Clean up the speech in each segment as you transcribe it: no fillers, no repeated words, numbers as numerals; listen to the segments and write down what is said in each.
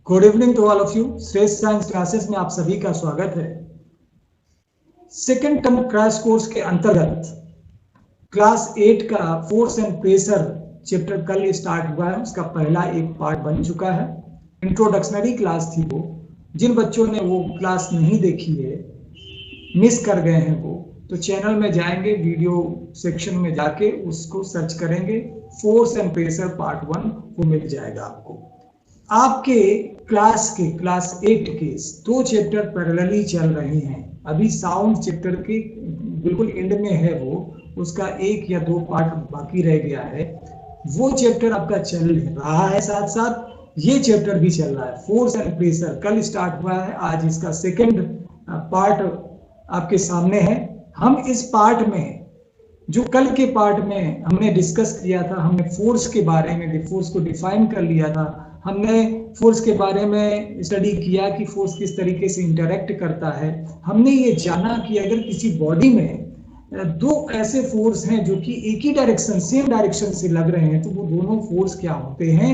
Good evening to all of you. Shreshth science classes में आप सभी का स्वागत है। सेकेंड टर्म क्रैश कोर्स के अंतर्गत क्लास 8 का फोर्स एंड प्रेशर चैप्टर कल स्टार्ट हुआ है। उसका पहला एक पार्ट बन चुका है। इंट्रोडक्शनरी क्लास थी वो। जिन बच्चों ने वो क्लास नहीं देखी है, मिस कर गए हैं, वो तो चैनल में जाएंगे, वीडियो सेक्शन में जाके उसको सर्च करेंगे, फोर्स एंड प्रेशर पार्ट 1 वो मिल जाएगा आपको। आपके क्लास 8 के 2 चैप्टर पैरेलली चल रहे हैं। अभी साउंड चैप्टर के बिल्कुल एंड में है वो, उसका 1 या 2 पार्ट बाकी रह गया है। वो चैप्टर आपका चल रहा है, साथ साथ ये चैप्टर भी चल रहा है। फोर्स एंड प्रेशर कल स्टार्ट हुआ है, आज इसका सेकंड पार्ट आपके सामने है। हम इस पार्ट में, जो कल के पार्ट में हमने डिस्कस किया था, हमने फोर्स के बारे में, फोर्स को डिफाइन कर लिया था। हमने फोर्स के बारे में स्टडी किया कि फोर्स किस तरीके से इंटरेक्ट करता है। हमने ये जाना कि अगर किसी बॉडी में 2 ऐसे फोर्स हैं जो कि एक ही डायरेक्शन, सेम डायरेक्शन से लग रहे हैं, तो वो दोनों फोर्स क्या होते हैं,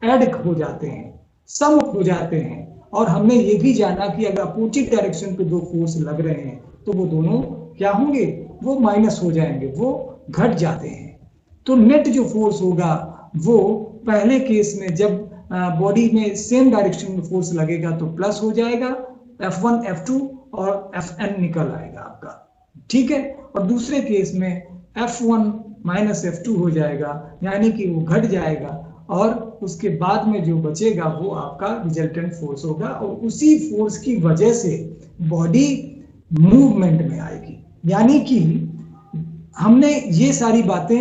ऐड हो जाते हैं, सम हो जाते हैं। और हमने ये भी जाना कि अगर अपोजिट डायरेक्शन पे 2 फोर्स लग रहे हैं तो वो दोनों क्या होंगे, वो माइनस हो जाएंगे, वो घट जाते हैं। तो नेट जो फोर्स होगा वो पहले केस में जब बॉडी में सेम डायरेक्शन में फोर्स लगेगा तो प्लस हो जाएगा, F1 F2 और Fn निकल आएगा आपका, ठीक है। और दूसरे केस में F1 माइनस F2 हो जाएगा, यानी कि वो घट जाएगा और उसके बाद में जो बचेगा वो आपका रिजल्टेंट फोर्स होगा। और उसी फोर्स की वजह से बॉडी मूवमेंट में आएगी। यानी कि हमने ये सारी बातें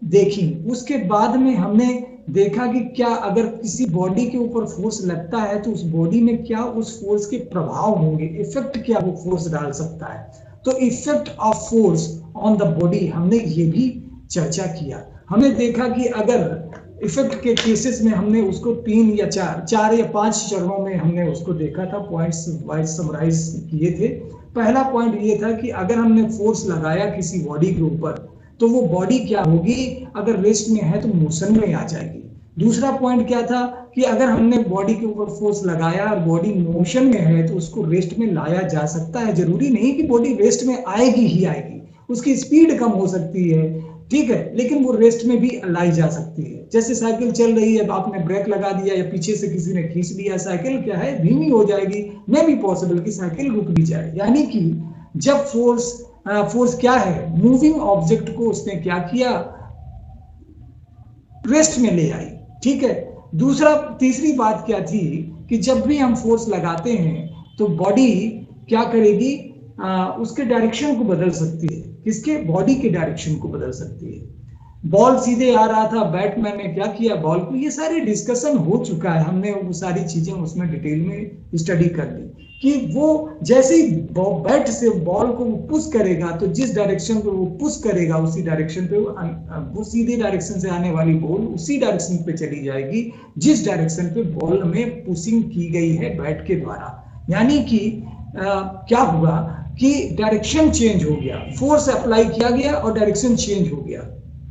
देखी। उसके बाद में हमने देखा कि क्या अगर किसी बॉडी के ऊपर फोर्स लगता है तो उस बॉडी में क्या उस फोर्स के प्रभाव होंगे, इफेक्ट क्या वो फोर्स डाल सकता है। तो effect of force on the body हमने ये भी चर्चा किया। हमने देखा कि अगर इफेक्ट के केसेस में हमने उसको 3 या 4 या 5 चरणों में हमने उसको देखा था, पॉइंट्स वाइज समराइज किए थे। पहला पॉइंट ये था कि अगर हमने फोर्स लगाया किसी बॉडी के ऊपर तो वो बॉडी क्या होगी, अगर रेस्ट में है तो मोशन में आ जाएगी। दूसरा पॉइंट क्या था कि अगर हमने बॉडी के ऊपर फोर्स लगाया और बॉडी मोशन में है तो उसको रेस्ट में लाया जा सकता है। जरूरी नहीं कि बॉडी रेस्ट में आएगी ही आएगी, उसकी स्पीड कम हो सकती है, ठीक है, लेकिन वो रेस्ट में भी लाई जा सकती है। जैसे साइकिल चल रही है, आपने ब्रेक लगा दिया या पीछे से किसी ने खींच लिया, साइकिल क्या है, धीमी हो जाएगी, मे भी पॉसिबल कि साइकिल रुक भी जाए। यानी कि जब फोर्स क्या है, मूविंग ऑब्जेक्ट को उसने क्या किया, रेस्ट में ले आई, ठीक है। तीसरी बात क्या थी कि जब भी हम फोर्स लगाते हैं तो बॉडी क्या करेगी, उसके डायरेक्शन को बदल सकती है। किसके, बॉडी के डायरेक्शन को बदल सकती है। बॉल सीधे आ रहा था, बैट्समैन ने क्या किया, बॉल को, ये सारे डिस्कशन हो चुका है, हमने वो सारी चीजें उसमें डिटेल में स्टडी कर ली कि वो जैसे ही बैट से बॉल को पुश करेगा तो जिस डायरेक्शन पे वो पुश करेगा उसी डायरेक्शन पे वो सीधे डायरेक्शन से आने वाली बॉल उसी डायरेक्शन पे चली जाएगी जिस डायरेक्शन पे बॉल में पुशिंग की गई है बैट के द्वारा। यानी कि क्या हुआ कि डायरेक्शन चेंज हो गया, फोर्स अप्लाई किया गया और डायरेक्शन चेंज हो गया।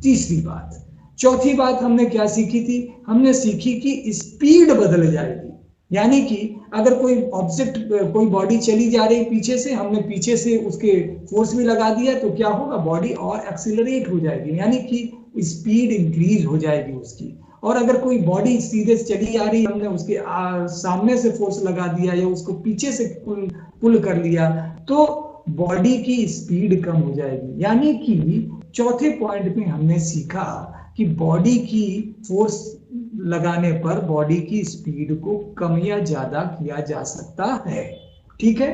तीसरी बात। चौथी बात हमने क्या सीखी थी, हमने सीखी कि स्पीड बदल जाएगी। यानी कि अगर कोई ऑब्जेक्ट, कोई बॉडी चली जा रही पीछे से, हमने पीछे से उसके फोर्स भी लगा दिया तो क्या होगा, बॉडी और एक्सीलरेट हो जाएगी, यानी कि स्पीड इंक्रीज हो जाएगी उसकी। और अगर कोई बॉडी सीधे चली आ रही, हमने उसके सामने से फोर्स लगा दिया या उसको पीछे से पुल कर लिया तो बॉडी की स्पीड कम हो जाएगी। यानी कि चौथे पॉइंट में हमने सीखा कि बॉडी की फोर्स लगाने पर बॉडी की स्पीड को कम या ज्यादा किया जा सकता है, ठीक है।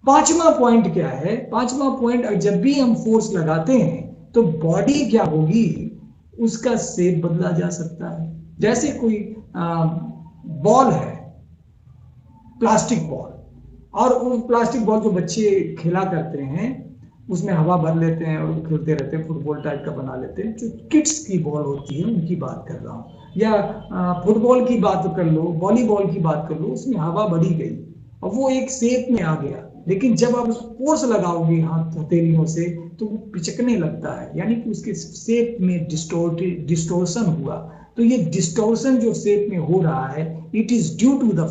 पांचवा पॉइंट क्या है, पांचवा पॉइंट, जब भी हम फोर्स लगाते हैं तो बॉडी क्या होगी, उसका शेप बदला जा सकता है। जैसे कोई बॉल है, प्लास्टिक बॉल, और वो प्लास्टिक बॉल जो बच्चे खेला करते हैं उसमें हवा भर लेते हैं और खेलते रहते हैं, फुटबॉल टाइप का बना लेते हैं। जो किड्स की बॉल होती है उनकी बात कर रहा हूँ, या फुटबॉल की बात कर लो, वॉलीबॉल की बात कर लो, उसमें हवा बढ़ी गई और वो एक शेप में आ गया। लेकिन जब आप फोर्स लगाओगे हाथ हथेलियों से तो वो पिचकने लगता है, यानी कि उसके शेप में डिस्टोर्शन हुआ। तो तो ये डिस्टॉर्शन जो शेप में हो रहा है, it is due to the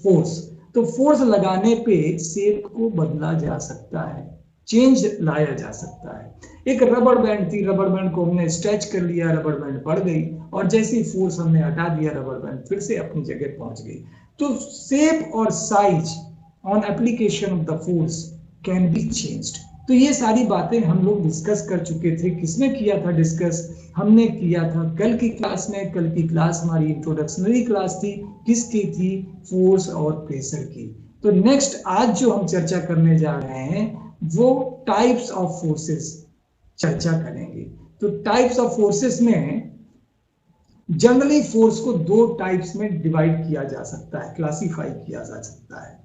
force. तो फोर्स लगाने पे शेप को बदला जा सकता है, चेंज लाया जा सकता है। एक रबर बैंड थी, रबर बैंड को हमने स्ट्रेच कर लिया, रबर बैंड बढ़ गई, और जैसे ही फोर्स हमने हटा दिया, रबर बैंड फिर से अपनी जगह पहुंच गई। तो शेप और size on application of the force can be changed. तो ये सारी बातें हम लोग डिस्कस कर चुके थे। किसने किया था डिस्कस? हमने किया था कल की क्लास में। कल की क्लास हमारी इंट्रोडक्शनरी क्लास थी। किसकी थी? फोर्स और प्रेशर की। तो नेक्स्ट आज जो हम चर्चा करने जा रहे हैं वो टाइप्स ऑफ फोर्सेस चर्चा करेंगे। तो टाइप्स ऑफ फोर्सेस में जनरली फोर्स को दो टाइप्स में डिवाइड किया जा सकता है, क्लासिफाई किया जा सकता है।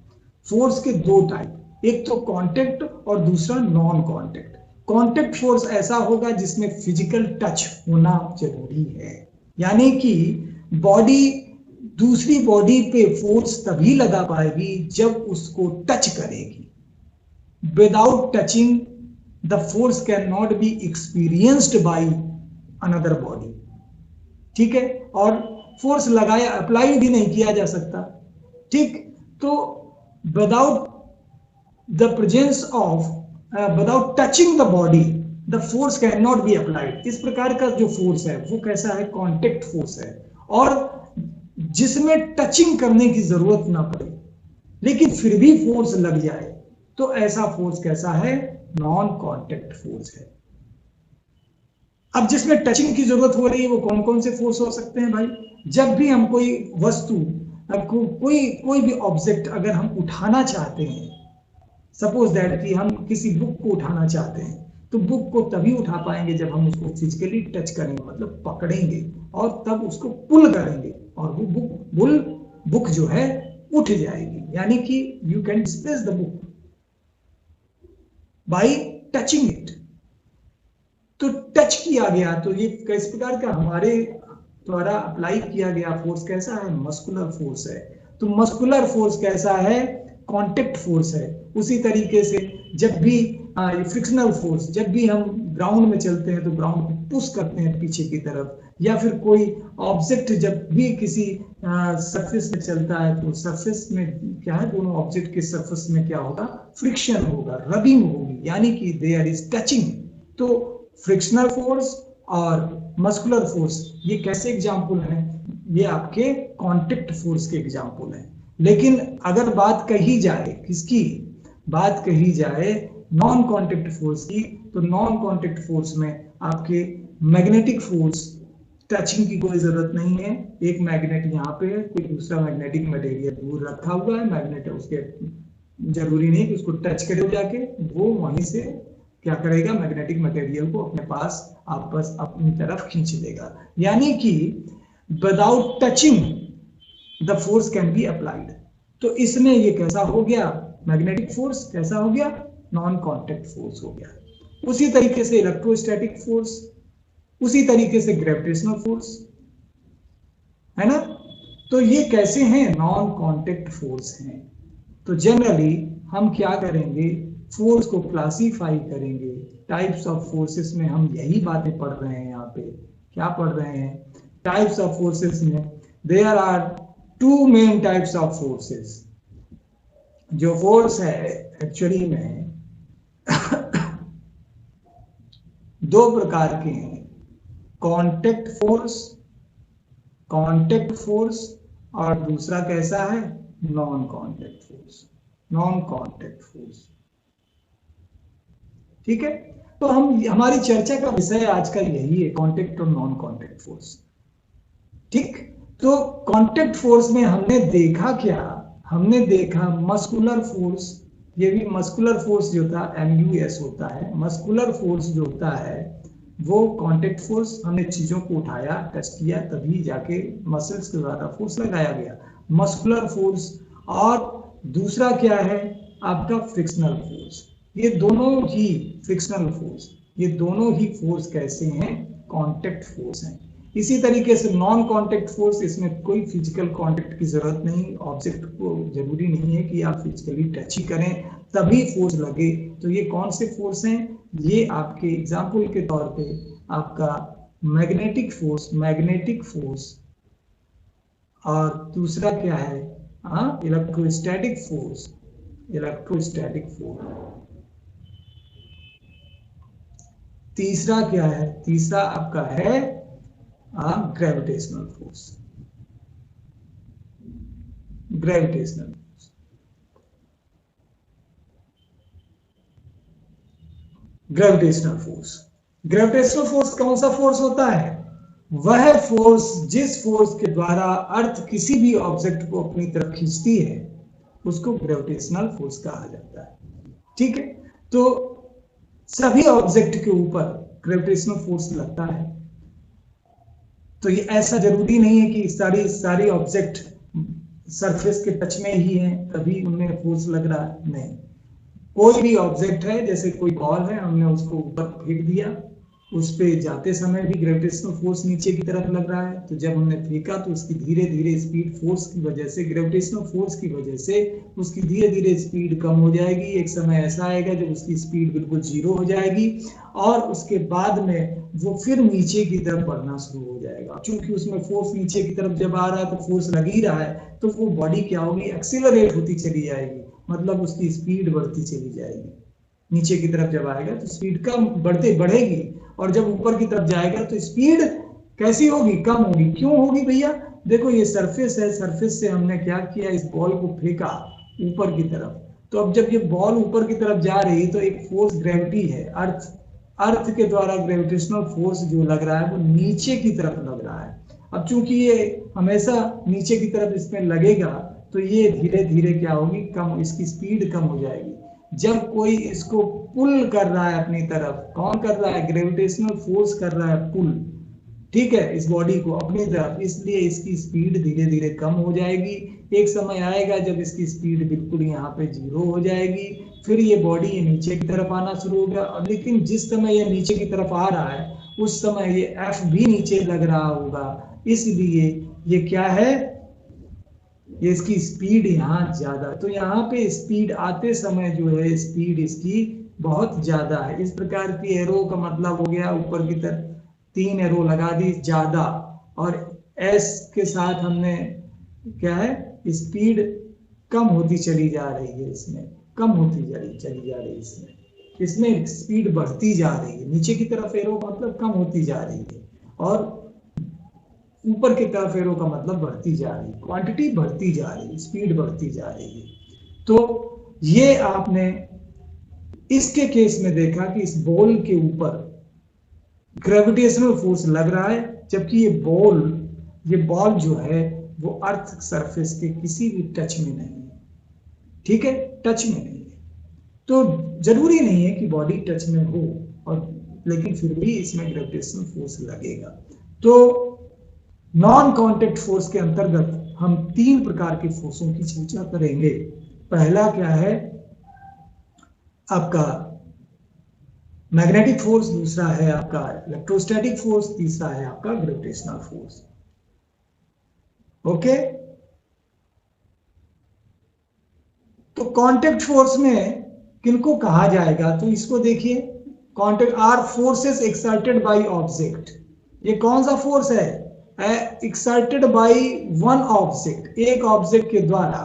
फोर्स के दो टाइप, एक तो कांटेक्ट और दूसरा नॉन कांटेक्ट। कांटेक्ट फोर्स ऐसा होगा जिसमें फिजिकल टच होना जरूरी है, यानी कि बॉडी दूसरी बॉडी पे फोर्स तभी लगा पाएगी जब उसको टच करेगी। Without touching the force can not be experienced by another body. ठीक है, और फोर्स लगाया अप्लाई भी नहीं किया जा सकता। ठीक, तो without the presence of without touching the body the force can not be applied. इस प्रकार का जो फोर्स है वो कैसा है? कॉन्टेक्ट फोर्स है, और जिसमें टचिंग करने की जरूरत ना पड़े लेकिन फिर भी फोर्स लग जाए, तो ऐसा फोर्स कैसा है? नॉन कॉन्टेक्ट फोर्स है। अब जिसमें टचिंग की जरूरत हो रही है वो कौन कौन से फोर्स हो सकते हैं भाई? जब भी हम कोई वस्तु, कोई भी ऑब्जेक्ट अगर हम उठाना चाहते हैं, सपोज दैट कि हम किसी बुक को उठाना चाहते हैं, तो बुक को तभी उठा पाएंगे जब हम उसको फिजिकली टच करेंगे, मतलब पकड़ेंगे और तब उसको पुल करेंगे, और वो बुक जो है उठ जाएगी। यानी कि you can displace the book by touching it. तो टच किया गया, तो ये किस प्रकार का हमारे द्वारा अप्लाई किया गया फोर्स कैसा है? मस्कुलर फोर्स है। तो मस्कुलर फोर्स कैसा है? कांटेक्ट फोर्स है। उसी तरीके से जब भी फ्रिक्शनल फोर्स, जब भी हम ग्राउंड में चलते हैं तो ग्राउंड को पुश करते हैं पीछे की तरफ, या फिर कोई ऑब्जेक्ट जब भी किसी सरफेस में चलता है तो सरफेस में क्या है? दोनों ऑब्जेक्ट के सरफेस में क्या होगा? फ्रिक्शन होगा, रबिंग होगी, यानी कि देयर इज टचिंग। तो फ्रिक्शनल फोर्स और मस्कुलर फोर्स ये कैसे एग्जाम्पल हैं? ये आपके कांटेक्ट फोर्स के एग्जाम्पल हैं। लेकिन अगर बात कही जाए, किसकी बात कही जाए? नॉन कांटेक्ट फोर्स की, तो नॉन कांटेक्ट फोर्स में आपके मैग्नेटिक फोर्स, टचिंग की कोई जरूरत नहीं है। एक मैग्नेट यहाँ पे है, कोई दूसरा मैग्नेटिक मटेरियल दूर रखा हुआ है, मैग्नेट उसके जरूरी नहीं कि उसको टच करे जाके, वो वहीं से क्या करेगा? मैग्नेटिक मटेरियल को अपने पास आपस अपनी तरफ खींच लेगा। यानी कि without touching the force can be applied. तो इसमें ये कैसा हो गया? मैग्नेटिक फोर्स कैसा हो गया? नॉन कांटेक्ट फोर्स हो गया। उसी तरीके से इलेक्ट्रोस्टैटिक फोर्स, उसी तरीके से ग्रेविटेशनल फोर्स, है ना? तो ये कैसे हैं? नॉन कांटेक्ट फोर्स हैं। तो जनरली हम क्या करेंगे? फोर्स को क्लासिफाई करेंगे। टाइप्स ऑफ फोर्सेस में हम यही बातें पढ़ रहे हैं। यहाँ पे क्या पढ़ रहे हैं? टाइप्स ऑफ फोर्सेस में there are two main types of forces. जो फोर्स है एक्चुअली में दो प्रकार के हैं, कांटेक्ट फोर्स और दूसरा कैसा है? Non contact force. ठीक है, तो हमारी चर्चा का विषय आज का यही है, कांटेक्ट और नॉन कांटेक्ट फोर्स। ठीक, तो कांटेक्ट फोर्स में हमने देखा क्या? हमने देखा मस्कुलर फोर्स। ये भी मस्कुलर फोर्स जो था MUS होता है। मस्कुलर फोर्स जो होता है वो कांटेक्ट फोर्स, हमने चीजों को उठाया, टच किया, तभी जाके मसल्स के द्वारा फोर्स लगाया गया, मस्कुलर फोर्स। और दूसरा क्या है? आपका फ्रिक्शनल फोर्स। ये दोनों ही फ्रिक्शनल फोर्स, ये दोनों ही फोर्स कैसे हैं? कांटेक्ट फोर्स हैं। इसी तरीके से नॉन कांटेक्ट फोर्स, इसमें कोई फिजिकल कांटेक्ट की जरूरत नहीं, ऑब्जेक्ट को जरूरी नहीं है कि आप फिजिकली टच ही करें तभी फोर्स लगे। तो ये कौन से फोर्स हैं? ये आपके एग्जाम्पल के तौर पे आपका मैग्नेटिक फोर्स और दूसरा क्या है, इलेक्ट्रोस्टैटिक फोर्स। तीसरा क्या है, तीसरा आपका है ग्रेविटेशनल फोर्स। ग्रेविटेशनल फोर्स कौन सा फोर्स होता है, वह फोर्स जिस फोर्स के द्वारा अर्थ किसी भी ऑब्जेक्ट को अपनी तरफ खींचती है उसको ग्रेविटेशनल फोर्स कहा जाता है। ठीक है, तो सभी ऑब्जेक्ट के ऊपर ग्रेविटेशनल फोर्स लगता है। तो ये ऐसा जरूरी नहीं है कि सारी ऑब्जेक्ट सरफेस के टच में ही हैं तभी उनमें फोर्स लग रहा है, नहीं। कोई भी ऑब्जेक्ट है, जैसे कोई बॉल है, हमने उसको ऊपर फेंक दिया, उस पे जाते समय भी ग्रेविटेशनल फोर्स नीचे की तरफ लग रहा है, तो जब हमने फेंका तो उसकी धीरे धीरे स्पीड फोर्स की वजह से, ग्रेविटेशनल फोर्स की वजह से उसकी धीरे धीरे स्पीड कम हो जाएगी। एक समय ऐसा आएगा जब उसकी स्पीड बिल्कुल जीरो हो जाएगी और उसके बाद में वो फिर नीचे की तरफ बढ़ना शुरू हो जाएगा। क्योंकि उसमें फोर्स नीचे की तरफ जब आ रहा है तो फोर्स लग ही रहा है, तो वो बॉडी क्या होगी, एक्सीलरेट होती चली जाएगी, मतलब उसकी स्पीड बढ़ती चली जाएगी। नीचे की तरफ जब आएगा तो स्पीड कम बढ़ेगी और जब ऊपर की तरफ जाएगा तो स्पीड कैसी होगी, कम होगी। क्यों होगी भैया, देखो ये सरफेस है, सरफेस से हमने क्या किया, इस बॉल को फेंका ऊपर की तरफ, तो अब जब ये बॉल ऊपर की तरफ जा रही तो एक फोर्स ग्रेविटी है, अर्थ के द्वारा ग्रेविटेशनल फोर्स जो लग रहा है वो नीचे की तरफ लग रहा है। अब चूंकि ये हमेशा नीचे की तरफ इसमें लगेगा तो ये धीरे धीरे क्या होगी, कम, इसकी स्पीड कम हो जाएगी। जब कोई इसको पुल कर रहा है अपनी तरफ, कौन कर रहा है, ग्रेविटेशनल फोर्स कर रहा है पुल, ठीक है, इस बॉडी को अपनी तरफ, इसलिए इसकी स्पीड धीरे धीरे कम हो जाएगी। एक समय आएगा जब इसकी स्पीड बिल्कुल यहाँ पे जीरो हो जाएगी, फिर ये बॉडी नीचे की तरफ आना शुरू होगा। लेकिन जिस समय ये नीचे की तरफ आ रहा है उस समय ये एफ भी नीचे लग रहा होगा, इसलिए ये क्या है, ये इसकी स्पीड यहाँ ज्यादा, तो यहाँ पे स्पीड आते समय जो है स्पीड इसकी बहुत ज्यादा है। इस प्रकार की एरो का मतलब हो गया, ऊपर की तरफ 3 एरो लगा दी ज्यादा, और एस के साथ हमने क्या है, स्पीड कम होती चली जा रही है, इसमें कम होती चली जा रही है, इसमें स्पीड बढ़ती जा रही है। नीचे की तरफ एरो का मतलब कम होती जा रही है और ऊपर की तरफ एरो का मतलब बढ़ती जा रही है, क्वांटिटी बढ़ती जा रही है, स्पीड बढ़ती जा रही है। तो ये आपने इसके केस में देखा कि इस बॉल के ऊपर ग्रेविटेशनल फोर्स लग रहा है, जबकि ये बॉल जो है वो अर्थ सरफेस के किसी भी टच में नहीं है, ठीक है, टच में नहीं है। तो जरूरी नहीं है कि बॉडी टच में हो, और लेकिन फिर भी इसमें ग्रेविटेशनल फोर्स लगेगा। तो नॉन कांटेक्ट फोर्स के अंतर्गत हम 3 प्रकार के फोर्सों की चर्चा करेंगे। पहला क्या है आपका मैग्नेटिक फोर्स, दूसरा है आपका इलेक्ट्रोस्टैटिक फोर्स, तीसरा है आपका ग्रेविटेशनल फोर्स। ओके, तो कांटेक्ट फोर्स में किनको कहा जाएगा, तो इसको देखिए, contact are forces excited by object. ये कौन सा फोर्स है, एक्साइटेड बाय वन ऑब्जेक्ट, एक ऑब्जेक्ट के द्वारा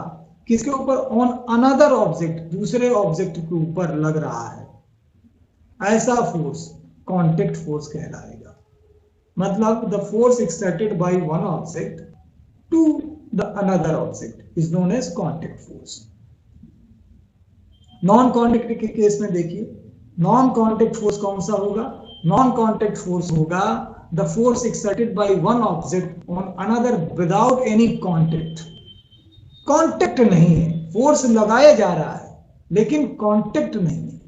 किसके ऊपर, ऑन अनदर ऑब्जेक्ट, दूसरे ऑब्जेक्ट के ऊपर लग रहा है, ऐसा फोर्स कांटेक्ट फोर्स कहलाएगा। मतलब the force excited by one object to the another object is known as contact force. Non contact के केस में देखिए, नॉन कांटेक्ट फोर्स कौन सा होगा, नॉन कांटेक्ट फोर्स होगा the force exerted by one object on another without any contact। Contact नहीं है, force लगाया जा रहा है लेकिन कांटेक्ट नहीं है।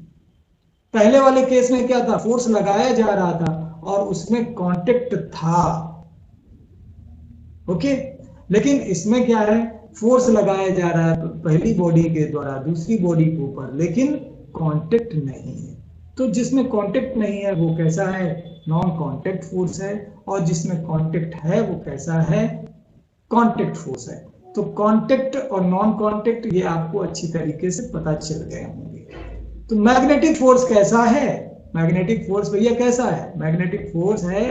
पहले वाले केस में क्या था, फोर्स लगाया जा रहा था और उसमें कांटेक्ट था, ओके। लेकिन इसमें क्या है, फोर्स लगाया जा रहा है पहली बॉडी के द्वारा दूसरी बॉडी के ऊपर, लेकिन कांटेक्ट नहीं है। तो जिसमें कांटेक्ट नहीं है वो कैसा है, नॉन कांटेक्ट फोर्स है, और जिसमें कांटेक्ट है वो कैसा है, कांटेक्ट फोर्स है। तो कांटेक्ट और नॉन कांटेक्ट ये आपको अच्छी तरीके से पता चल गए होंगे। तो मैग्नेटिक फोर्स कैसा है, मैग्नेटिक फोर्स भैया कैसा है, मैग्नेटिक फोर्स है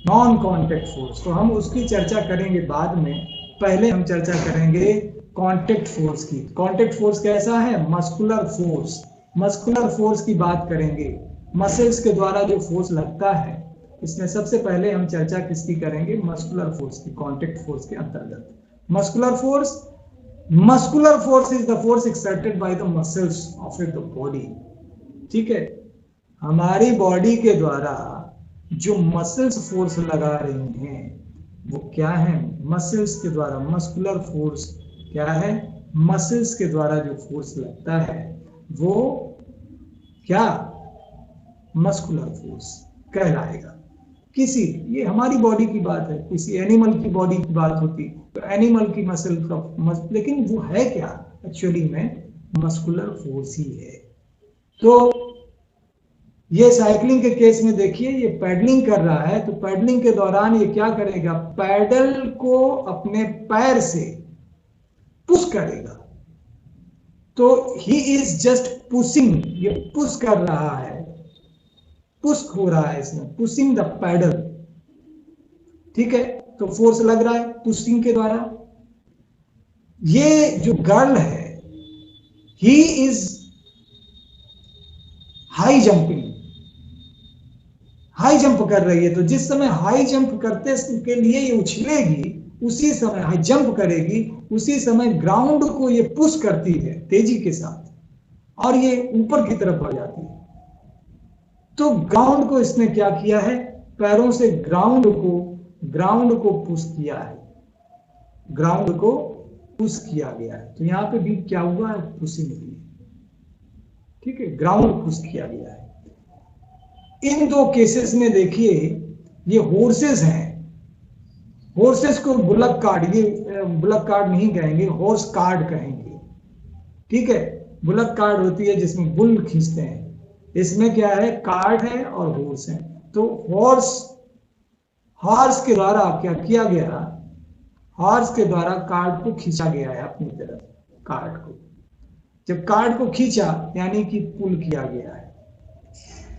नॉन कांटेक्ट फोर्स, तो हम उसकी चर्चा करेंगे बाद में। पहले हम चर्चा करेंगे कांटेक्ट फोर्स की। कांटेक्ट फोर्स कैसा है? Muscular force. मस्कुलर फोर्स की बात करेंगे, मसल्स के द्वारा जो फोर्स लगता है। इसमें सबसे पहले हम चर्चा किसकी करेंगे? मस्कुलर फोर्स की, कांटेक्ट फोर्स के अंतर्गत। Muscular force, muscular force is the force exerted by the muscles of the body. ठीक है, हमारी बॉडी के द्वारा जो मसल्स फोर्स लगा रही हैं वो क्या है? मसल्स के द्वारा। मस्कुलर फोर्स क्या है? मसल्स के द्वारा जो फोर्स लगता है वो क्या? मस्कुलर फोर्स कहलाएगा। किसी, ये हमारी बॉडी की बात है, किसी एनिमल की बॉडी की बात होती तो एनिमल की मसल का लेकिन वो है क्या एक्चुअली में? मस्कुलर फोर्स ही है। तो ये साइकिलिंग के केस में देखिए, ये पैडलिंग कर रहा है, तो पैडलिंग के दौरान ये क्या करेगा? पैडल को अपने पैर से पुश करेगा। तो ही इज जस्ट पुशिंग, ये पुश कर रहा है, पुश हो रहा है इसमें, पुशिंग द पैडल। ठीक है, तो फोर्स लग रहा है पुशिंग के द्वारा। ये जो गर्ल है, he is high jumping, high jump कर रही है। तो जिस समय हाई जंप करते के लिए ये उछलेगी, उसी समय हाई जंप करेगी, उसी समय ग्राउंड को ये पुश करती है तेजी के साथ और ये ऊपर की तरफ बढ़ जाती है। तो ग्राउंड को इसने क्या किया है? पैरों से ग्राउंड को पुश किया है, ग्राउंड को पुश किया गया है। तो यहां पे भी क्या हुआ है? पुशिंग हुई। ठीक है, ग्राउंड पुश किया गया है। इन दो केसेस में देखिए, ये हॉर्सेस हैं, हॉर्सेस को बुलक कार्ड, ये बुलक कार्ड नहीं कहेंगे, हॉर्स कार्ड कहेंगे। ठीक है, बुलक कार्ड होती है जिसमें बुल खींचते हैं, इसमें क्या है? कार्ड है और हॉर्स है। तो हॉर्स के द्वारा क्या किया गया? हॉर्स के द्वारा कार्ड को खींचा गया है अपनी तरफ। कार्ड को जब कार्ड को खींचा यानी कि पुल किया गया है,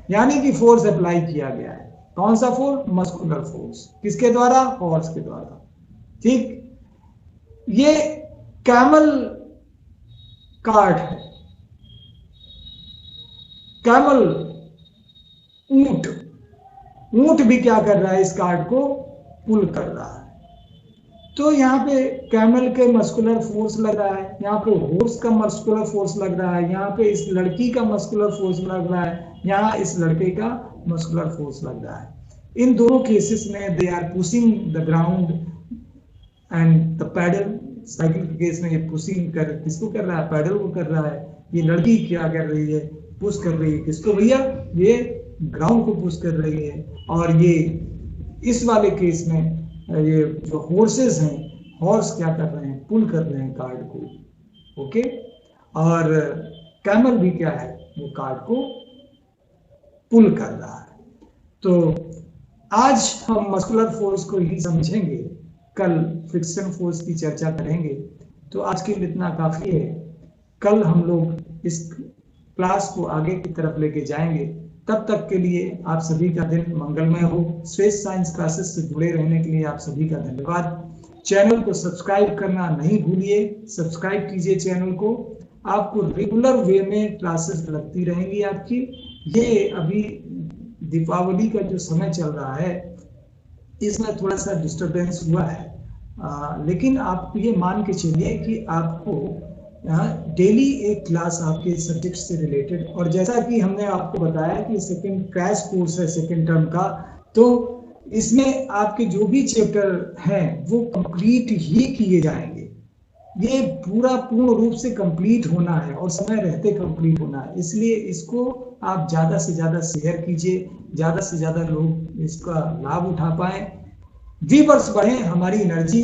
यानी कि फोर्स अप्लाई किया गया है। कौन सा फोर्स? Muscular force. किसके द्वारा? हॉर्स के द्वारा। ठीक, ये कैमल कार्ड है, कैमल ऊंट, ऊंट भी क्या कर रहा है? इस कार्ड को पुल कर रहा है। तो यहाँ पे कैमल के मस्कुलर फोर्स लग रहा है, यहाँ पे हॉर्स का मस्कुलर फोर्स लग रहा है, यहाँ पे इस लड़की का मस्कुलर फोर्स लग रहा है, यहाँ इस लड़के का मस्कुलर फोर्स लग रहा है। इन दोनों केसेस में they are pushing the ground and the pedal. Cycle के केस में ये पुशिंग कर किसको कर रहा है? पैडल को कर रहा है। ये लड़की क्या कर रही है? पुश कर रही है। किसको भैया? ये ग्राउंड को पुश कर रही है। और ये इस वाले केस में ये जो हॉर्सेस हैं, हॉर्स क्या कर रहे हैं? पुल कर रहे हैं कार्ड को। ओके, और कैमल भी क्या है? वो कार्ड को पुल कर रहा है। तो आज हम मस्कुलर फोर्स को ही समझेंगे, कल फ्रिक्शन फोर्स की चर्चा करेंगे। तो आज के लिए इतना काफी है। कल हम लोग इस क्लास को आगे की तरफ लेके जाएंगे। तब तक के लिए आप सभी का दिन मंगलमय हो। श्रेष्ठ साइंस क्लासेस से जुड़े रहने के लिए आप सभी का धन्यवाद। चैनल को सब्सक्राइब करना नहीं भूलिए, सब्सक्राइब कीजिए चैनल को। आपको रेगुलर वे में क्लासेस लगती रहेंगी आपकी। ये अभी दीपावली का जो समय चल रहा है, इसमें थोड़ा सा डिस्टरबेंस हुआ है, लेकिन आप ये मान के चलिए कि आपको डेली एक क्लास आपके सब्जेक्ट से रिलेटेड, और जैसा कि हमने आपको बताया कि सेकंड क्रैश कोर्स है सेकंड टर्म का, तो इसमें आपके जो भी चैप्टर हैं वो कंप्लीट ही किए जाएंगे। ये पूरा पूर्ण रूप से कंप्लीट होना है और समय रहते कंप्लीट होना है, इसलिए इसको आप ज़्यादा से ज़्यादा शेयर कीजिए, ज़्यादा से ज़्यादा लोग इसका लाभ उठा पाएँ, व्यूअर्स बढ़े, हमारी एनर्जी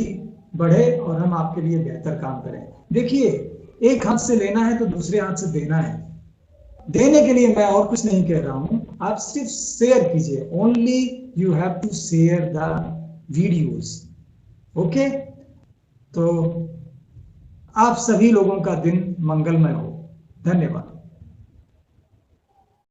बढ़े और हम आपके लिए बेहतर काम करें। देखिए, एक हाथ से लेना है तो दूसरे हाथ से देना है। देने के लिए मैं और कुछ नहीं कह रहा हूं, आप सिर्फ शेयर कीजिए। Only you have to share the videos. Okay, तो आप सभी लोगों का दिन मंगलमय हो। धन्यवाद।